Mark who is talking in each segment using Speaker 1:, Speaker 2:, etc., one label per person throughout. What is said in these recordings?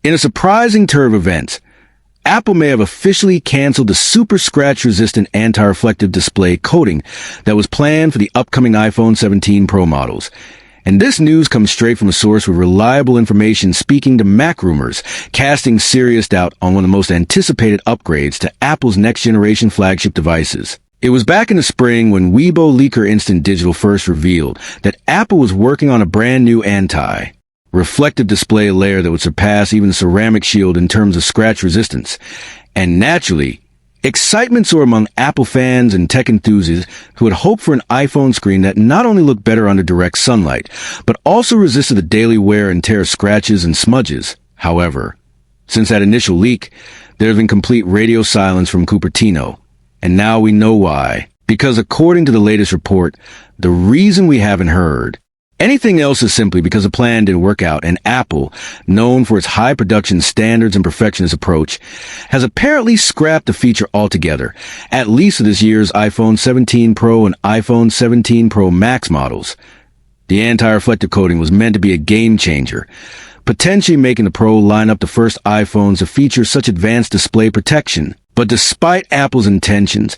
Speaker 1: In a surprising turn of events, Apple may have officially canceled the super scratch-resistant anti-reflective display coating that was planned for the upcoming iPhone 17 Pro models. And this news comes straight from a source with reliable information speaking to MacRumors, casting serious doubt on one of the most anticipated upgrades to Apple's next-generation flagship devices. It was back in the spring when Weibo leaker Instant Digital first revealed that Apple was working on a brand new reflective display layer that would surpass even the ceramic shield in terms of scratch resistance. And naturally, excitement soared among Apple fans and tech enthusiasts who had hoped for an iPhone screen that not only looked better under direct sunlight, but also resisted the daily wear and tear of scratches and smudges. However, since that initial leak, there has been complete radio silence from Cupertino. And now we know why. Because according to the latest report, the reason we haven't heard anything else is simply because the plan didn't work out, and Apple, known for its high production standards and perfectionist approach, has apparently scrapped the feature altogether, at least for this year's iPhone 17 Pro and iPhone 17 Pro Max models. The anti-reflective coating was meant to be a game changer, potentially making the Pro lineup the first iPhones to feature such advanced display protection. But despite Apple's intentions,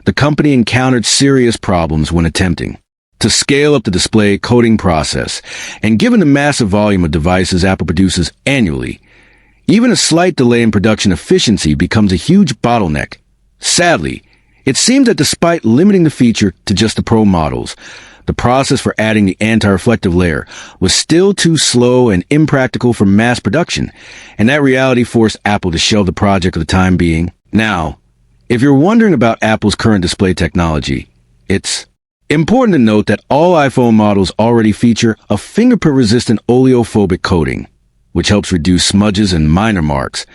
Speaker 1: the company encountered serious problems when attempting to scale up the display coating process, and given the massive volume of devices Apple produces annually, even a slight delay in production efficiency becomes a huge bottleneck. Sadly, it seems that despite limiting the feature to just the Pro models, the process for adding the anti-reflective layer was still too slow and impractical for mass production, and that reality forced Apple to shelve the project for the time being. Now, if you're wondering about Apple's current display technology, it's important to note that all iPhone models already feature a fingerprint-resistant oleophobic coating, which helps reduce smudges and minor marks.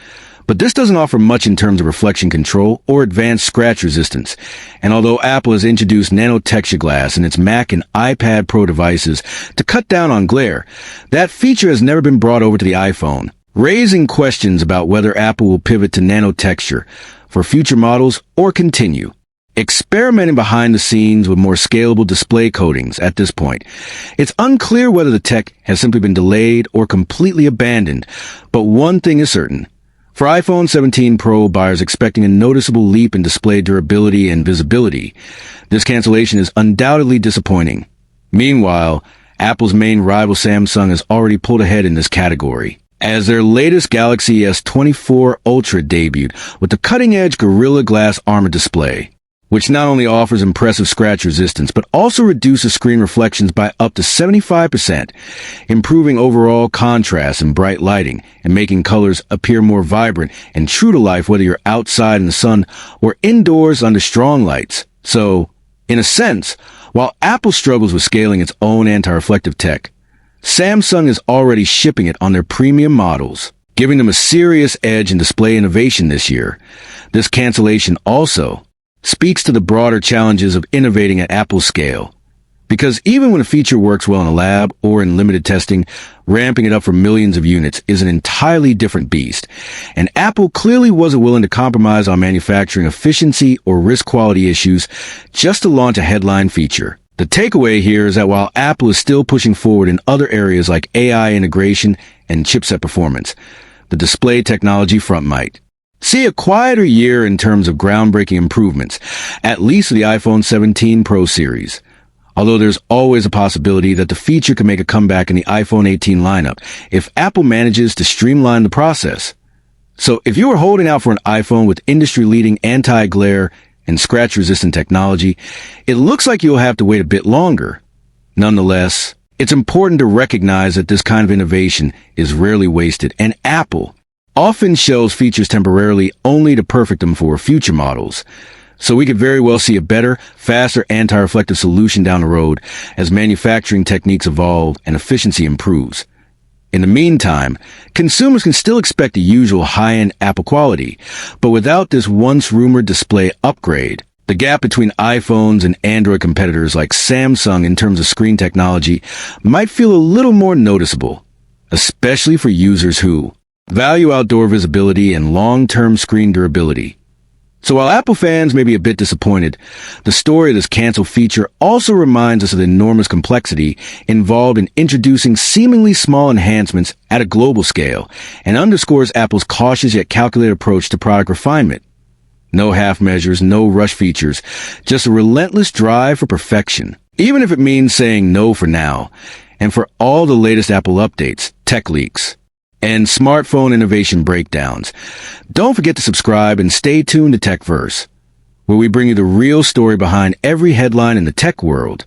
Speaker 1: But this doesn't offer much in terms of reflection control or advanced scratch resistance. And although Apple has introduced nano-texture glass in its Mac and iPad Pro devices to cut down on glare, that feature has never been brought over to the iPhone, raising questions about whether Apple will pivot to nano-texture for future models or continue experimenting behind the scenes with more scalable display coatings at this point. It's unclear whether the tech has simply been delayed or completely abandoned, but one thing is certain. For iPhone 17 Pro buyers expecting a noticeable leap in display durability and visibility, this cancellation is undoubtedly disappointing. Meanwhile, Apple's main rival Samsung has already pulled ahead in this category, as their latest Galaxy S24 Ultra debuted with the cutting-edge Gorilla Glass Armor display, which not only offers impressive scratch resistance, but also reduces screen reflections by up to 75%, improving overall contrast and bright lighting, and making colors appear more vibrant and true to life whether you're outside in the sun or indoors under strong lights. So, in a sense, while Apple struggles with scaling its own anti-reflective tech, Samsung is already shipping it on their premium models, giving them a serious edge in display innovation this year. This cancellation also speaks to the broader challenges of innovating at Apple's scale. Because even when a feature works well in a lab or in limited testing, ramping it up for millions of units is an entirely different beast. And Apple clearly wasn't willing to compromise on manufacturing efficiency or risk quality issues just to launch a headline feature. The takeaway here is that while Apple is still pushing forward in other areas like AI integration and chipset performance, the display technology front might see a quieter year in terms of groundbreaking improvements, at least for the iPhone 17 Pro series. Although there's always a possibility that the feature could make a comeback in the iPhone 18 lineup if Apple manages to streamline the process. So if you are holding out for an iPhone with industry-leading anti-glare and scratch-resistant technology, it looks like you'll have to wait a bit longer. Nonetheless, it's important to recognize that this kind of innovation is rarely wasted, and Apple often shelves features temporarily only to perfect them for future models. So we could very well see a better, faster anti-reflective solution down the road as manufacturing techniques evolve and efficiency improves. In the meantime, consumers can still expect the usual high-end Apple quality, but without this once-rumored display upgrade, the gap between iPhones and Android competitors like Samsung in terms of screen technology might feel a little more noticeable, especially for users who value outdoor visibility and long-term screen durability. So while Apple fans may be a bit disappointed, the story of this cancel feature also reminds us of the enormous complexity involved in introducing seemingly small enhancements at a global scale, and underscores Apple's cautious yet calculated approach to product refinement. No half measures, no rush features, just a relentless drive for perfection, even if it means saying no for now, and for all the latest Apple updates, tech leaks, and smartphone innovation breakdowns. Don't forget to subscribe and stay tuned to TechVerse, where we bring you the real story behind every headline in the tech world.